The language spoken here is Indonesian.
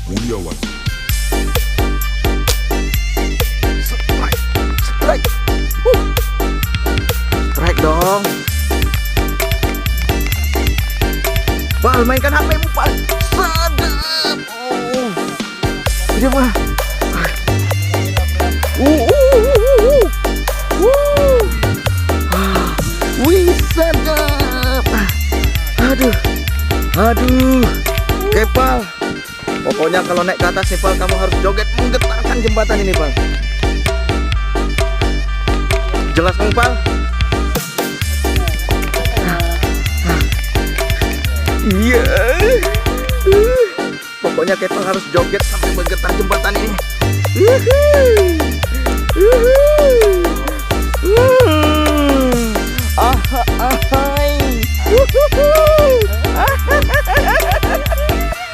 Muliawan. Strike, strike, strike dong. Pal, mainkan HP-mu, Pal. Sedap. Oh. Dia mah. Wih, sedap. Aduh. Aduh. Oke, Pal. Pokoknya kalau naik ke atas nih, Pal, kamu harus joget menggetarkan jembatan ini, Pal. Jelas dong, Pal? Iya. Pokoknya Kepal harus joget sampai menggetar jembatan ini.